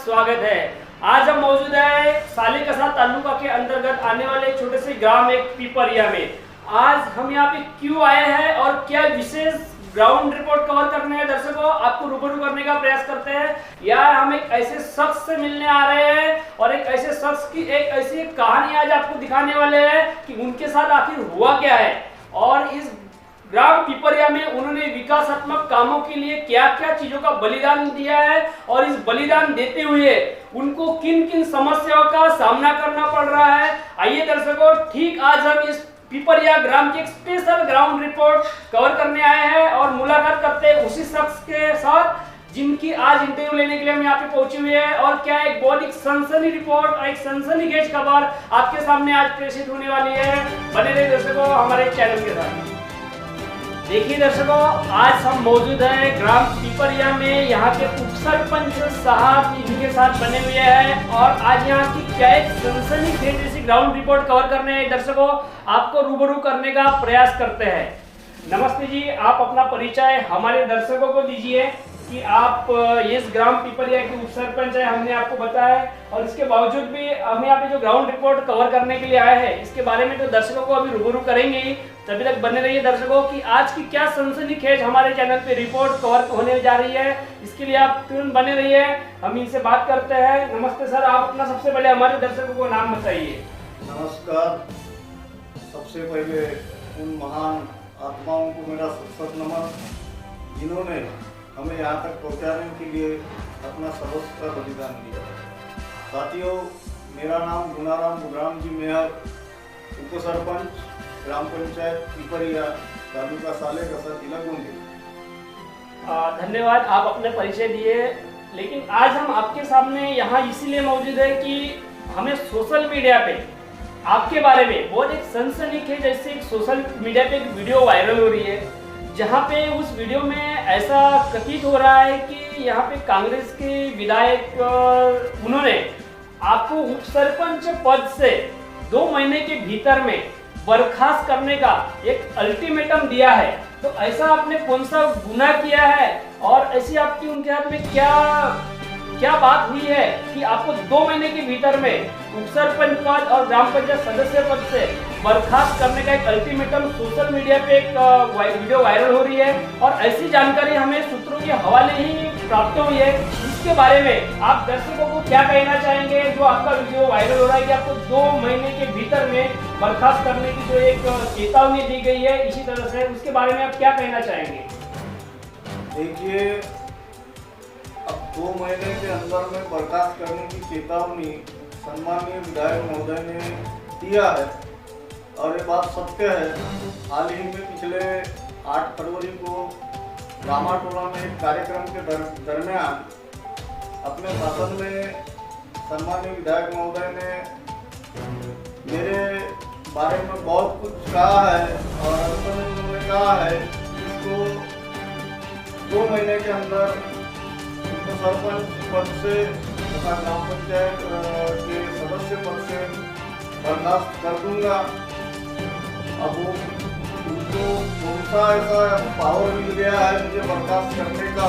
स्वागत है। आज हम मौजूद है सालेकसा तालुका के अंतर्गत आने वाले एक छोटे से ग्राम एक पिपरिया में। आज हम यहाँ पे क्यों आए हैं और क्या विशेष ग्राउंड रिपोर्ट कवर करने हैं दर्शकों, आपको रूबरू करने का प्रयास करते हैं। या हम एक ऐसे शख्स से मिलने आ रहे हैं और एक ऐसे शख्स की एक ऐसी कहानी आज आपको दिखाने वाले हैं कि उनके साथ आखिर हुआ क्या है और इस ग्राम पिपरिया में उन्होंने विकासात्मक कामों के लिए क्या क्या चीजों का बलिदान दिया है और इस बलिदान देते हुए उनको किन किन समस्याओं का सामना करना पड़ रहा है। आइए दर्शकों, ठीक आज हम इस पिपरिया ग्राम की एक स्पेशल ग्राउंड रिपोर्ट कवर करने आए हैं और मुलाकात करते हैं उसी शख्स के साथ जिनकी आज इंटरव्यू लेने के लिए हम यहाँ पे पहुंचे हुए हैं। और क्या एक बहुत एक सनसनी रिपोर्ट और एक सनसनीखेज खबर आपके सामने आज प्रेषित होने वाली है। बने रहिए दर्शकों हमारे चैनल के साथ। देखिए दर्शकों, आज हम मौजूद हैं ग्राम पिपरिया में, यहाँ के उप सरपंच साहब इनके साथ बने हुए हैं और आज यहाँ की क्या एक सनसनीखेज जैसी ग्राउंड रिपोर्ट कवर करने दर्शकों आपको रूबरू करने का प्रयास करते हैं। नमस्ते जी, आप अपना परिचय हमारे दर्शकों को दीजिए कि आप इस ग्राम पिपरिया के उप सरपंच है, हमने आपको बताया है और इसके बावजूद भी हम यहाँ पे जो ग्राउंड रिपोर्ट कवर करने के लिए आए हैं इसके बारे में तो दर्शकों को अभी रूबरू करेंगे ही। तभी तक बने रहिए दर्शकों कि आज की क्या सनसनीखेज हमारे चैनल पे रिपोर्ट कवर होने जा रही है, इसके लिए आप तुरंत बने रहिए। हम इनसे बात करते हैं। नमस्ते सर, आप अपना सबसे पहले हमारे दर्शकों को नाम बताइए। नमस्कार। सबसे पहले उन महान आत्माओं को मेरा सत नमन जिन्होंने हमें यहाँ तक पहुँचाने के लिए अपना सर्वस्व का बलिदान दिया। साथियों, मेरा नाम गुनाराम बुधराम जी मेहर, उप सरपंच ग्राम पंचायत पिपरिया, तालुका सालेकसा, जिला गोंदिया। धन्यवाद, आप अपने परिचय दिए। लेकिन आज हम आपके सामने यहाँ इसीलिए मौजूद है कि हमें सोशल मीडिया पे आपके बारे में बहुत एक सनसनीखेज जैसे एक सोशल मीडिया पे एक वीडियो वायरल हो रही है जहाँ पे उस वीडियो में ऐसा कथित हो रहा है कि यहाँ पे कांग्रेस के विधायक उन्होंने आपको उप सरपंच पद से 2 महीने के भीतर में बर्खास्त करने का एक अल्टीमेटम दिया है। तो ऐसा आपने कौन सा गुनाह किया है और ऐसी आपकी उनके हाथ में क्या बात हुई है कि आपको 2 महीने के भीतर में उप सरपंच पद और ग्राम पंचायत सदस्य पद से बर्खास्त करने का एक अल्टीमेटम सोशल मीडिया पे एक वीडियो वायरल हो रही है और ऐसी जानकारी हमें सूत्रों के हवाले ही प्राप्त हुई है। इसके बारे में आप दर्शकों को क्या कहना चाहेंगे जो आपका वीडियो वायरल हो रहा है कि आपको 2 महीने के भीतर में बर्खास्त करने की जो एक चेतावनी दी गई है इसी तरह से, उसके बारे में आप क्या कहना चाहेंगे? देखिए, अब 2 महीने के अंदर में बर्खास्त करने की चेतावनी सम्मानीय विधायक महोदय ने दिया है और ये बात सत्य है। हाल ही में पिछले 8 फरवरी को रामाटोला में एक कार्यक्रम के दरमियान अपने भाषण में सम्मानीय विधायक महोदय ने मेरे बारे में बहुत कुछ कहा है और अंत में उन्होंने कहा है इसको 2 महीने के अंदर सरपंच पद से तथा ग्राम पंचायत के सदस्य पद से बर्खास्त कर दूंगा। अब उनको कौन सा ऐसा पावर मिल गया है मुझे बर्खास्त करने का,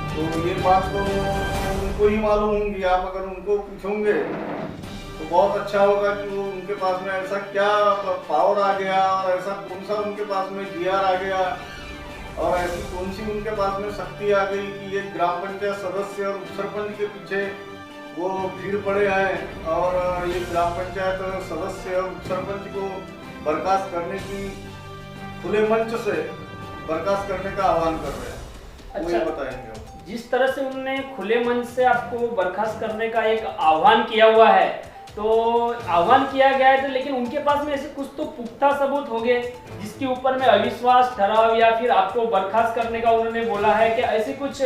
तो ये बात तो उनको ही मालूम होंगी। आप अगर उनको पूछोगे तो बहुत अच्छा होगा कि वो उनके पास में ऐसा क्या पावर आ गया और ऐसा कौन सा उनके पास में जीआर आ गया और ऐसी कौन सी उनके पास में शक्ति आ गई कि ये ग्राम पंचायत सदस्य और उप सरपंच के पीछे वो भीड़ पड़े हैं और ये ग्राम पंचायत सदस्य और उप सरपंच को बर्खास्त करने की खुले मंच से बर्खास्त करने का आह्वान कर रहे हैं। अच्छा, बताएंगे जिस तरह से उन्होंने खुले मंच से आपको बर्खास्त करने का एक आह्वान किया हुआ है, तो आह्वान किया गया है तो लेकिन उनके पास में ऐसे कुछ तो पुख्ता सबूत हो गए जिसके ऊपर में अविश्वास ठहराव या फिर आपको बर्खास्त करने का उन्होंने बोला है कि ऐसे कुछ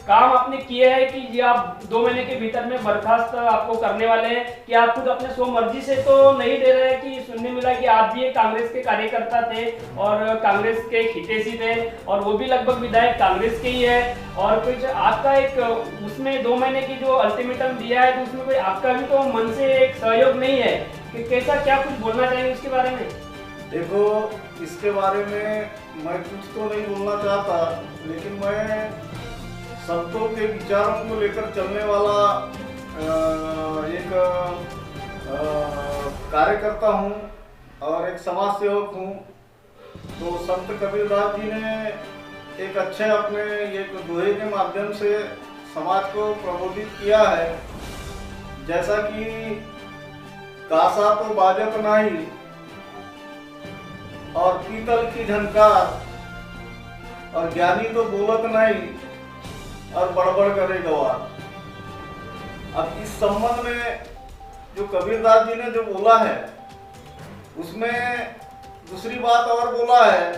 काम आपने किए हैं कि जी आप 2 महीने के भीतर में बर्खास्त आपको करने वाले हैं कि आप खुद अपने स्व मर्जी से तो नहीं दे रहे हैं? कि सुनने मिला कि आप भी एक कांग्रेस के कार्यकर्ता थे और कांग्रेस के हितैषी थे और वो भी लगभग विधायक कांग्रेस के ही है और कुछ आपका एक उसमें 2 महीने की जो अल्टीमेटम दिया है तो उसमें कोई आपका भी तो मन से एक सहयोग नहीं है कि कैसा क्या कुछ बोलना चाहिए उसके बारे में? देखो, इसके बारे में मैं कुछ तो नहीं बोलना चाहता, लेकिन मैं संतों के विचारों को लेकर चलने वाला एक कार्यकर्ता हूँ और एक समाज सेवक हूँ। तो संत कबीरदास जी ने एक अच्छे अपने एक दोहे के माध्यम से समाज को प्रबोधित किया है, जैसा कि कासा तो बाजत नहीं और पीतल की झनकार और ज्ञानी तो बोलत नहीं और बड़बड़ करे गवार। अब इस संबंध में जो कबीरदास जी ने जो बोला है उसमें दूसरी बात और बोला है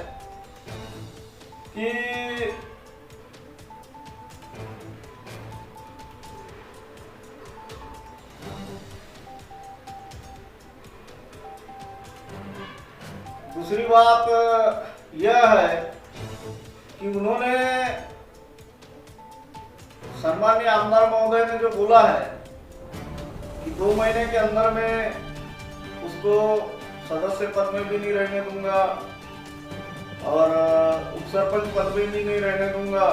कि दूसरी बात यह है कि उन्होंने सम्मानीय आमदार महोदय ने जो बोला है कि 2 महीने के अंदर में उसको सदस्य पद में भी नहीं रहने दूंगा और उप सरपंच पद में भी नहीं रहने दूंगा।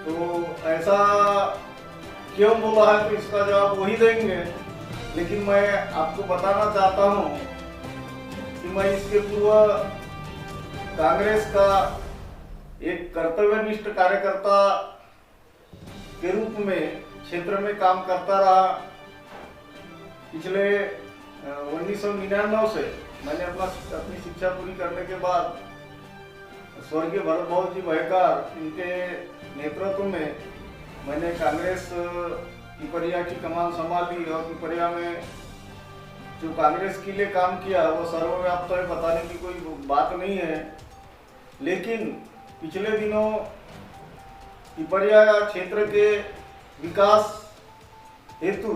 तो ऐसा क्यों बोला है, तो इसका जवाब वही देंगे। लेकिन मैं आपको बताना चाहता हूं कि मैं इसके पूर्व कांग्रेस का एक कर्तव्यनिष्ठ कार्यकर्ता के रूप में क्षेत्र में काम करता रहा। पिछले 1999 से मैंने अपनी शिक्षा पूरी करने के बाद स्वर्गीय भरत भाऊ जी भयकार इनके नेतृत्व में मैंने कांग्रेस पिपरिया की कमान संभाली और पिपरिया में जो कांग्रेस के लिए काम किया वो सर्वव्याप्त है, बताने की कोई बात नहीं है। लेकिन पिछले दिनों पिपरिया क्षेत्र के विकास हेतु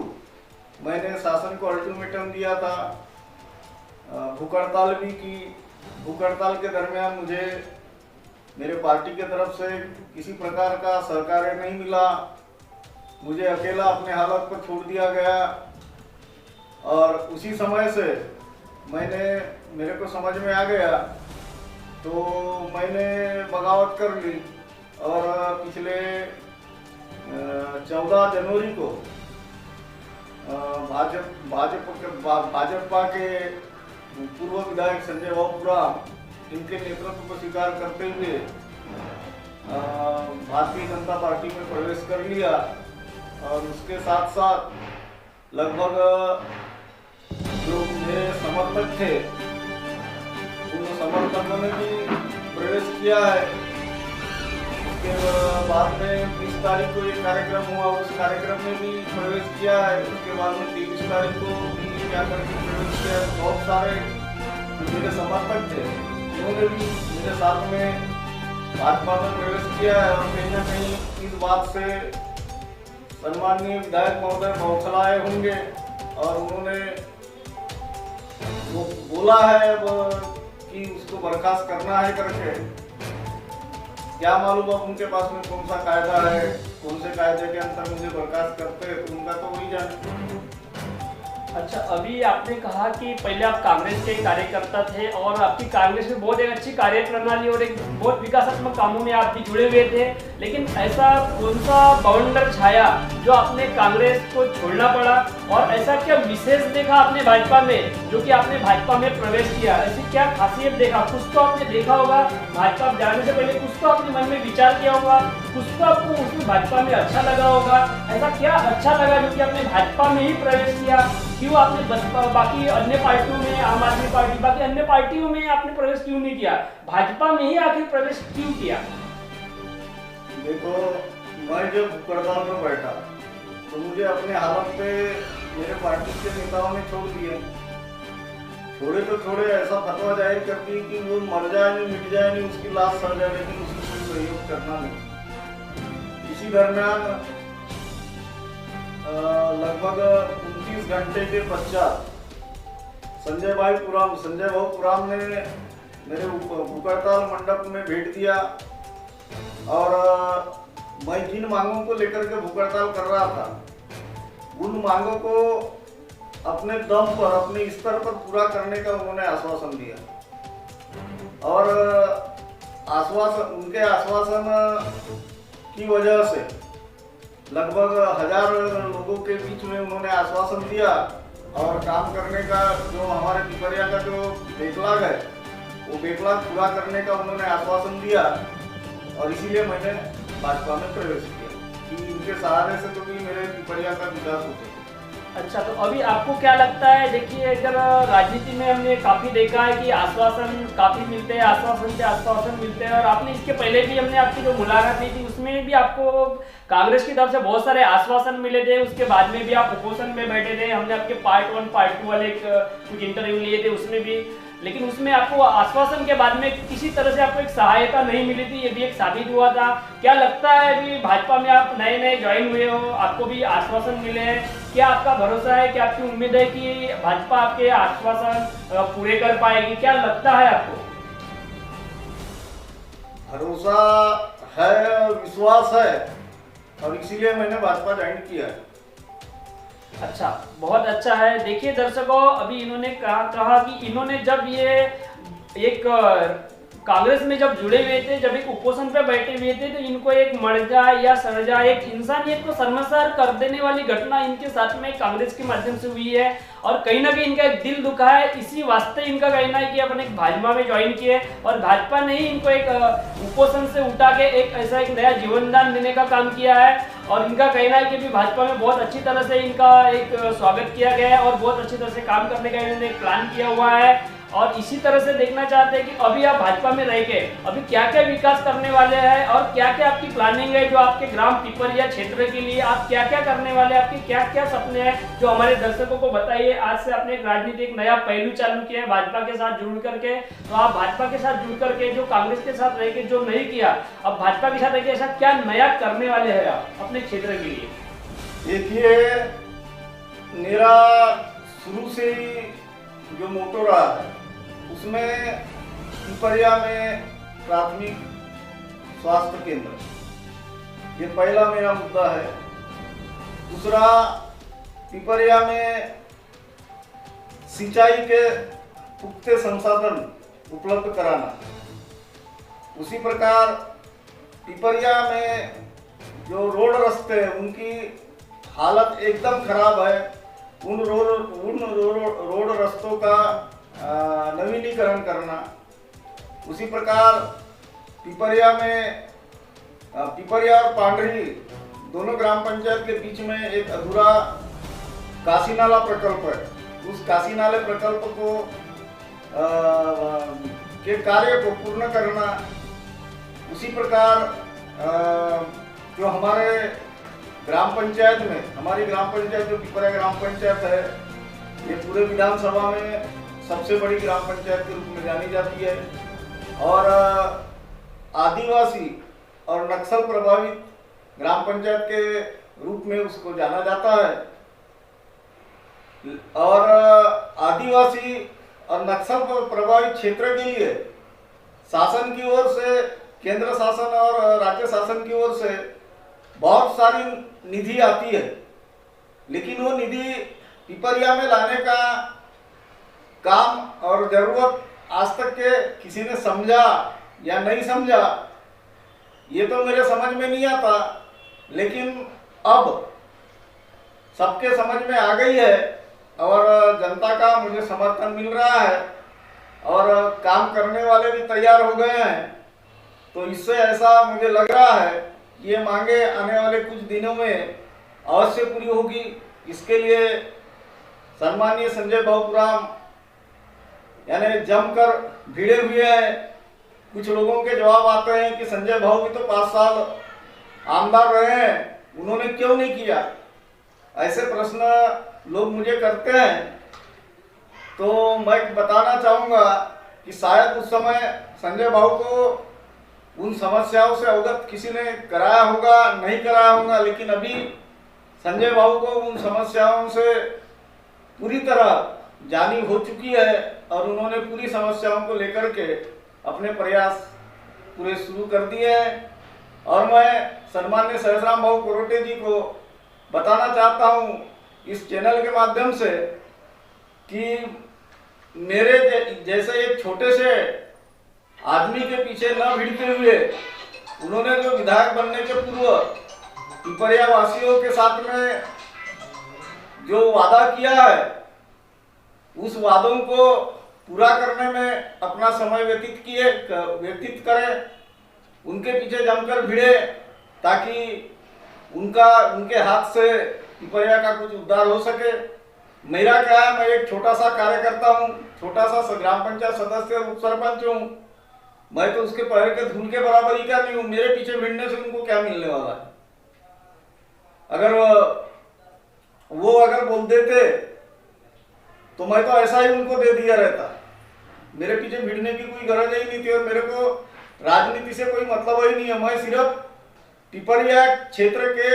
मैंने शासन को अल्टीमेटम दिया था, भूख हड़ताल भी की। भूख हड़ताल के दरमियान मुझे मेरे पार्टी के तरफ से किसी प्रकार का सहकार्य नहीं मिला, मुझे अकेला अपने हालत पर छोड़ दिया गया। और उसी समय से मेरे को समझ में आ गया तो मैंने बगावत कर ली और पिछले 14 जनवरी को भाजपा के पूर्व विधायक संजय बाबूराम इनके नेतृत्व को स्वीकार करते हुए भारतीय जनता पार्टी में प्रवेश कर लिया। और उसके साथ साथ लगभग जो मेरे समर्थक थे उन समर्थकों ने भी प्रवेश किया है। उसके बाद में 20 तारीख को एक कार्यक्रम हुआ, उस कार्यक्रम में भी प्रवेश किया है। उसके बाद में 23 तारीख को भी क्या करके प्रवेश किया है। बहुत सारे मेरे समर्थक थे उन्होंने भी मेरे साथ में भाजपा में प्रवेश किया है। और कहीं ना कहीं इस बात से सम्माननीय विधायक महोदय बौखलाए होंगे और उन्होंने वो बोला है कि उसको बर्खास्त करना है करके। क्या मालूम अब उनके पास में कौन सा कायदा है, कौन से कायदे के अंतर मुझे बर्खास्त करते हैं, तो उनका तो वही जाने। अच्छा, अभी आपने कहा कि पहले आप कांग्रेस के कार्यकर्ता थे और आपकी कांग्रेस में बहुत एक अच्छी कार्यप्रणाली और एक बहुत विकासात्मक कामों में आप भी जुड़े हुए थे। लेकिन ऐसा कौन सा बाउंडर छाया जो आपने कांग्रेस को छोड़ना पड़ा, और ऐसा क्या विशेष देखा आपने भाजपा में जो कि आपने भाजपा में प्रवेश किया? ऐसी क्या खासियत देखा? कुछ तो आपने देखा होगा भाजपा जाने से पहले, कुछ तो आपने मन में विचार किया होगा, कुछ तो आपको उसमें भाजपा में अच्छा लगा होगा। ऐसा क्या अच्छा लगा जो कि आपने भाजपा में ही प्रवेश किया? क्यों आपने बाकी अन्य पार्टियों में, आम आदमी पार्टी, बाकी अन्य पार्टियों में आपने प्रवेश क्यों नहीं किया? भाजपा में ही आखिर प्रवेश क्यों किया? देखो, मैं जब हड़ताल में बैठा तो मुझे अपने हालत पे मेरे पार्टी के नेताओं ने छोड़ दिया। छोड़े तो छोड़े, ऐसा फतवा जाहिर कर दी कि वो मर जाए नहीं, मिट जाए नहीं, उसकी लाश सड़ जाए, लेकिन उसकी कोई सहयोग करना नहीं। इसी दरमियान लगभग 29 घंटे के पश्चात संजय बाबू पुराम ने मेरे भूख हड़ताल मंडप में भेंट दिया और मैं जिन मांगों को लेकर के भूख हड़ताल कर रहा था उन मांगों को अपने दम पर, अपने स्तर पर पूरा करने का उन्होंने आश्वासन दिया। और उनके आश्वासन की वजह से लगभग 1000 लोगों के बीच में उन्होंने आश्वासन दिया और काम करने का जो हमारे पिपरिया का जो बैकलॉग है वो बैकलॉग पूरा करने का उन्होंने आश्वासन दिया और इसीलिए मैंने भाजपा में प्रवेश किया कि इनके सहारे से तो भी मेरे पिपरिया का विकास हो सके। अच्छा, तो अभी आपको क्या लगता है, देखिए अगर राजनीति में हमने काफ़ी देखा है कि आश्वासन काफ़ी मिलते हैं, आश्वासन से आश्वासन मिलते हैं, और आपने इसके पहले भी हमने आपकी जो मुलाकात ली थी उसमें भी आपको कांग्रेस की तरफ से बहुत सारे आश्वासन मिले थे, उसके बाद में भी आप अपोजिशन में बैठे थे, हमने आपके पार्ट 1 पार्ट 2 वाले कुछ इंटरव्यू लिए थे उसमें भी, लेकिन उसमें आपको आश्वासन के बाद में किसी तरह से आपको एक सहायता नहीं मिली थी, ये भी एक साबित हुआ था। क्या लगता है अभी भाजपा में आप नए नए ज्वाइन हुए हो, आपको भी आश्वासन मिले हैं, क्या आपका भरोसा है, क्या आपकी उम्मीद है कि भाजपा आपके आश्वासन पूरे कर पाएगी, क्या लगता है आपको? भरोसा है और विश्वास है और इसीलिए मैंने भाजपा ज्वाइन किया है। अच्छा, बहुत अच्छा है। देखिए दर्शकों, अभी इन्होंने कहा कि इन्होंने जब ये एक कांग्रेस में जब जुड़े हुए थे, जब एक उपोषण पे बैठे हुए थे, तो इनको एक मर्जा या सरजा, एक इंसानियत को शर्मसार कर देने वाली घटना इनके साथ में कांग्रेस के माध्यम से हुई है और कहीं ना कहीं इनका एक दिल दुखा है। इसी वास्ते इनका कहना है कि अपने भाजपा में ज्वाइन किए और भाजपा ने ही इनको एक उपोषण से उठा के एक ऐसा एक नया जीवनदान देने का काम किया है और इनका कहना है कि भी भाजपा में बहुत अच्छी तरह से इनका एक स्वागत किया गया है और बहुत अच्छी तरह से काम करने का इन्होंने एक प्लान किया हुआ है और इसी तरह से देखना चाहते हैं कि अभी आप भाजपा में रह के अभी क्या क्या विकास करने वाले हैं और क्या क्या आपकी प्लानिंग है, जो आपके ग्राम पिपरिया क्षेत्र के लिए आप क्या क्या करने वाले हैं, आपके क्या क्या सपने हैं, जो हमारे दर्शकों को बताइए। आज से आपने एक राजनीति एक नया पहलू चालू किया है भाजपा के साथ जुड़ करके, तो आप भाजपा के साथ जुड़ करके जो कांग्रेस के साथ रह के जो नहीं किया, अब भाजपा के साथ रह के ऐसा क्या नया करने वाले हैं आप अपने क्षेत्र के लिए? देखिए, मेरा शुरू से ही जो मोटो रहा है उसमें पिपरिया में प्राथमिक स्वास्थ्य केंद्र, ये पहला मेरा मुद्दा है। दूसरा, पिपरिया में सिंचाई के पुख्ते संसाधन उपलब्ध कराना। उसी प्रकार पिपरिया में जो रोड रास्ते हैं उनकी हालत एकदम खराब है, उन रोड रास्तों का नवीनीकरण करना। उसी प्रकार पिपरिया और पांडरी दोनों ग्राम पंचायत के बीच में एक अधूरा काशी नाला प्रकल्प है, उस काशी नाले प्रकल्प को के कार्य को पूर्ण करना। उसी प्रकार जो हमारे ग्राम पंचायत में, हमारी ग्राम पंचायत जो पिपरिया ग्राम पंचायत है, ये पूरे विधानसभा में सबसे बड़ी ग्राम पंचायत के रूप में जानी जाती है और आदिवासी और नक्सल प्रभावित ग्राम पंचायत के रूप में उसको जाना जाता है। और आदिवासी और नक्सल प्रभावित क्षेत्र के लिए शासन की ओर से, केंद्र शासन और राज्य शासन की ओर से बहुत सारी निधि आती है, लेकिन वो निधि पिपरिया में लाने का काम और जरूरत आज तक के किसी ने समझा या नहीं समझा, ये तो मेरे समझ में नहीं आता। लेकिन अब सबके समझ में आ गई है और जनता का मुझे समर्थन मिल रहा है और काम करने वाले भी तैयार हो गए हैं। तो इससे ऐसा मुझे लग रहा है कि ये मांगे आने वाले कुछ दिनों में अवश्य पूरी होगी। इसके लिए सम्माननीय संजय बाबूराम यानी जमकर भिड़े हुए हैं। कुछ लोगों के जवाब आते हैं कि संजय भाऊ भी तो 5 साल आमदार रहे हैं, उन्होंने क्यों नहीं किया, ऐसे प्रश्न लोग मुझे करते हैं। तो मैं बताना चाहूँगा कि शायद उस समय संजय भाऊ को उन समस्याओं से अवगत किसी ने कराया होगा, नहीं कराया होगा, लेकिन अभी संजय भाऊ को उन समस्याओं से पूरी तरह जानी हो चुकी है और उन्होंने पूरी समस्याओं को लेकर के अपने प्रयास पूरे शुरू कर दिए हैं। और मैं सम्माननीय सहसराम भाऊ कोरोटे जी को बताना चाहता हूं इस चैनल के माध्यम से कि मेरे जैसे एक छोटे से आदमी के पीछे न भिड़ते हुए उन्होंने जो विधायक बनने के पूर्व पिपरिया वासियों के साथ में जो वादा किया है, उस वादों को पूरा करने में अपना समय व्यतीत करें, उनके पीछे जमकर भिड़े, ताकि उनके हाथ से पिपरिया का कुछ उद्धार हो सके। मेरा क्या है, मैं एक छोटा सा कार्यकर्ता हूँ, छोटा सा ग्राम पंचायत सदस्य उप सरपंच हूँ। मैं तो उसके पैर के धूल के बराबर ही क्या नहीं हूँ। मेरे पीछे भिड़ने से उनको क्या मिलने वाला है? अगर वो बोल देते तो मैं तो ऐसा ही उनको दे दिया रहता। मेरे पीछे भिड़ने की कोई गरज ही नहीं थी, और मेरे को राजनीति से कोई मतलब ही नहीं है। मैं सिर्फ पिपरिया क्षेत्र के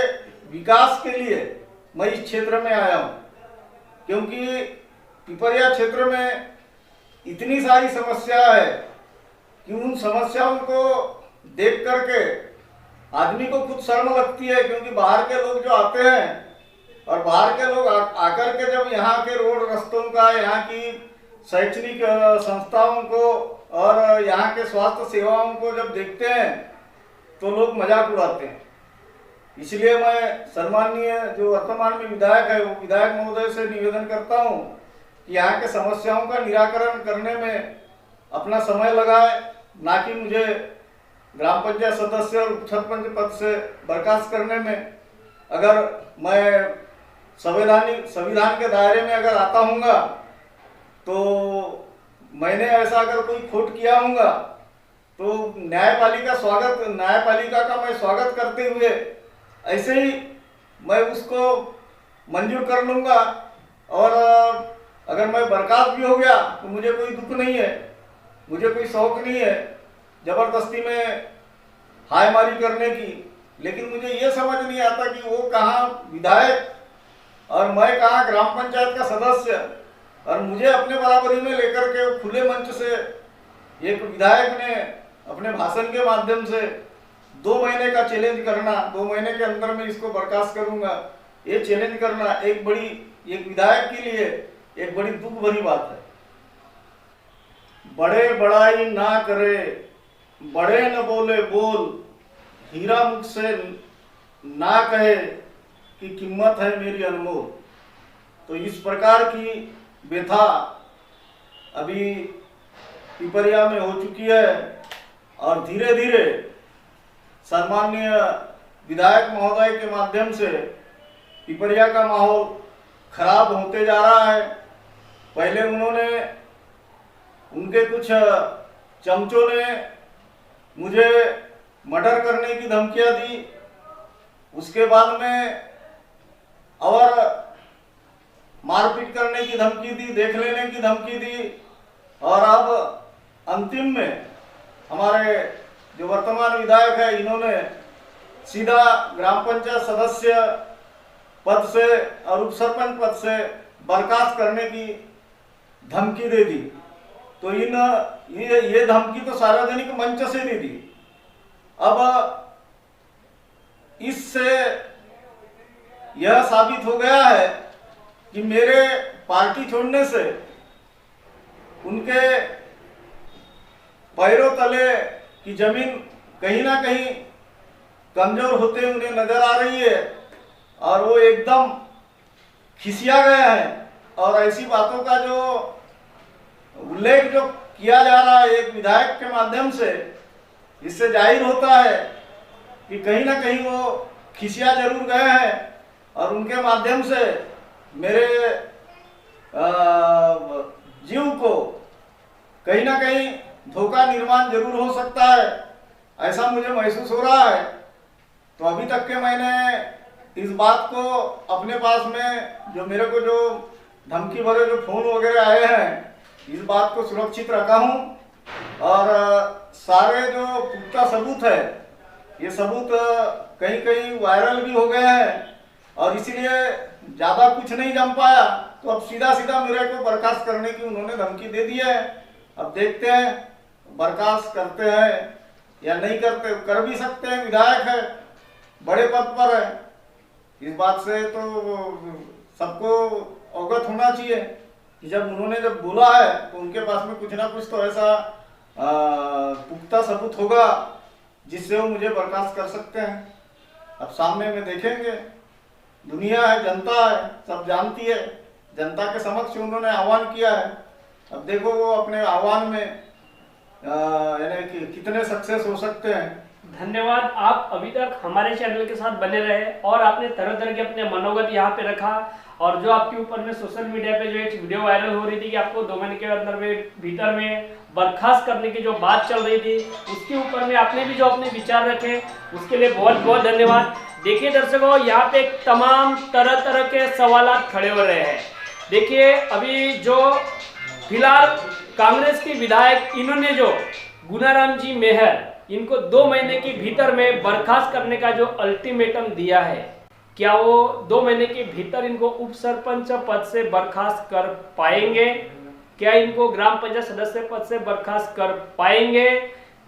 विकास के लिए मैं इस क्षेत्र में आया हूँ, क्योंकि पिपरिया क्षेत्र में इतनी सारी समस्या है कि उन समस्याओं को देख करके आदमी को खुद शर्म लगती है। क्योंकि बाहर के लोग जो आते हैं, और बाहर के लोग आकर के जब यहाँ के रोड रास्तों का, यहाँ की शैक्षणिक संस्थाओं को और यहाँ के स्वास्थ्य सेवाओं को जब देखते हैं तो लोग मजाक उड़ाते हैं। इसलिए मैं सम्माननीय जो वर्तमान में विधायक है, वो विधायक महोदय से निवेदन करता हूँ कि यहाँ के समस्याओं का निराकरण करने में अपना समय लगाए, ना कि मुझे ग्राम पंचायत सदस्य और उप सरपंच पद से बर्खास्त करने में। अगर मैं संविधान के दायरे में अगर आता हूँगा, तो मैंने ऐसा अगर कोई खोट किया हूँगा, तो न्यायपालिका का मैं स्वागत करते हुए ऐसे ही मैं उसको मंजूर कर लूँगा। और अगर मैं बर्खास्त भी हो गया तो मुझे कोई दुख नहीं है, मुझे कोई शौक नहीं है जबरदस्ती में हायमारी करने की। लेकिन मुझे ये समझ नहीं आता कि वो कहाँ विधायक और मैं कहाँ ग्राम पंचायत का सदस्य, और मुझे अपने बराबरी में लेकर के खुले मंच से एक विधायक ने अपने भाषण के माध्यम से 2 महीने का चैलेंज करना, 2 महीने के अंदर में इसको बर्खास्त करूंगा, ये चैलेंज करना एक विधायक के लिए एक बड़ी दुख भरी बात है। बड़े बड़ाई ना करे, बड़े न बोले बोल, हीरा मुख से ना कहे कि कीमत है मेरी अनमोल। तो इस प्रकार की व्यथा अभी पिपरिया में हो चुकी है, और धीरे धीरे सम्माननीय विधायक महोदय के माध्यम से पिपरिया का माहौल खराब होते जा रहा है। पहले उनके कुछ चमचों ने मुझे मर्डर करने की धमकियां दी, उसके बाद में और मारपीट करने की धमकी दी, देख लेने की धमकी दी, और अब अंतिम में हमारे जो वर्तमान विधायक है, इन्होंने सीधा ग्राम पंचायत सदस्य पद से और उप सरपंच पद से बर्खास्त करने की धमकी दे दी। तो ये धमकी तो सार्वजनिक मंच से दी थी। अब इससे यह साबित हो गया है कि मेरे पार्टी छोड़ने से उनके पैरों तले की जमीन कहीं ना कहीं कमजोर होते उन्हें नजर आ रही है, और वो एकदम खिसिया गए हैं। और ऐसी बातों का जो उल्लेख जो किया जा रहा है एक विधायक के माध्यम से, इससे जाहिर होता है कि कहीं ना कहीं वो खिसिया जरूर गए हैं, और उनके माध्यम से मेरे जीव को कहीं ना कहीं धोखा निर्माण जरूर हो सकता है, ऐसा मुझे महसूस हो रहा है। तो अभी तक के मैंने इस बात को अपने पास में जो मेरे को जो धमकी भरे जो फोन वगैरह आए हैं, इस बात को सुरक्षित रखा हूँ, और सारे जो पुख्ता सबूत है, ये सबूत कहीं कहीं वायरल भी हो गए हैं, और इसीलिए ज़्यादा कुछ नहीं जम पाया। तो अब सीधा सीधा मेरे को बर्खास्त करने की उन्होंने धमकी दे दी है। अब देखते हैं बर्खास्त करते हैं या नहीं करते। कर भी सकते हैं, विधायक है, बड़े पद पर है, इस बात से तो सबको अवगत होना चाहिए कि जब उन्होंने जब बोला है तो उनके पास में कुछ ना कुछ तो ऐसा पुख्ता सबूत होगा जिससे वो मुझे बर्खास्त कर सकते हैं। अब सामने में देखेंगे, दुनिया है, जनता है, सब जानती है। जनता के समक्ष उन्होंने आह्वान किया है। अब देखो वो अपने आह्वान में यानी कि कितने सक्सेस हो सकते हैं। धन्यवाद। आप अभी तक हमारे चैनल के साथ बने रहे और आपने तरह तरह के अपने मनोगत यहाँ पे रखा, और जो आपके ऊपर में सोशल मीडिया पे जो एक वीडियो वायरल हो रही थी कि आपको 2 महीने के अंदर में भीतर में बर्खास्त करने की जो बात चल रही थी, उसके ऊपर में आपने भी जो अपने विचार रखे, उसके लिए बहुत बहुत धन्यवाद। देखिए दर्शकों, यहाँ पे तमाम तरह तरह के सवालात खड़े हो रहे हैं। देखिए अभी जो फिलहाल कांग्रेस के विधायक, इन्होंने जो गुनाराम जी मेहर, इनको 2 महीने के भीतर में बर्खास्त करने का जो अल्टीमेटम दिया है, क्या वो 2 महीने के भीतर इनको उप सरपंच पद से बर्खास्त कर पाएंगे? क्या इनको ग्राम पंचायत सदस्य पद से बर्खास्त कर पाएंगे?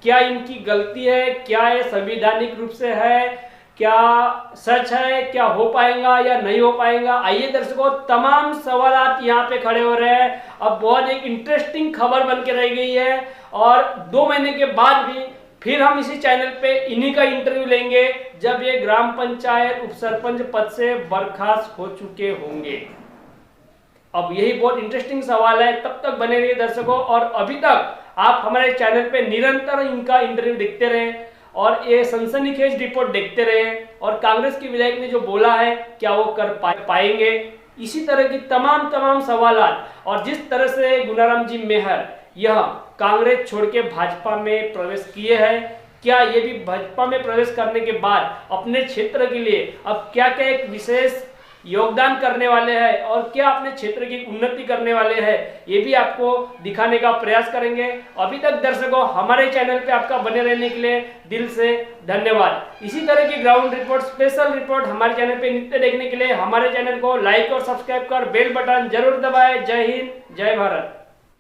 क्या इनकी गलती है? क्या ये संवैधानिक रूप से है? क्या सच है? क्या हो पाएगा या नहीं हो पाएगा? आइए दर्शकों, तमाम सवालात यहाँ पे खड़े हो रहे हैं। अब बहुत एक इंटरेस्टिंग खबर बन के रह गई है, और 2 महीने के बाद भी फिर हम इसी चैनल पे इन्हीं का इंटरव्यू लेंगे जब ये ग्राम पंचायत उप सरपंच पद से बर्खास्त हो चुके होंगे। अब यही बहुत इंटरेस्टिंग सवाल है। तब तक बने रहिए दर्शकों, और अभी तक आप हमारे चैनल पे निरंतर इनका इंटरव्यू देखते रहे और ये सनसनीखेज रिपोर्ट देखते रहे, और कांग्रेस के विधायक ने जो बोला है क्या वो कर पाएंगे? इसी तरह की तमाम सवालात, और जिस तरह से गुनाराम जी मेहर यह कांग्रेस छोड़ के भाजपा में प्रवेश किए हैं, क्या ये भी भाजपा में प्रवेश करने के बाद अपने क्षेत्र के लिए अब क्या क्या एक विशेष योगदान करने वाले हैं और क्या अपने क्षेत्र की उन्नति करने वाले हैं, ये भी आपको दिखाने का प्रयास करेंगे। अभी तक दर्शकों, हमारे चैनल पे आपका बने रहने के लिए दिल से धन्यवाद। इसी तरह की ग्राउंड रिपोर्ट, स्पेशल रिपोर्ट हमारे चैनल पे नित्य देखने के लिए हमारे चैनल को लाइक और सब्सक्राइब कर बेल बटन जरूर दबाएं। जय हिंद, जय भारत।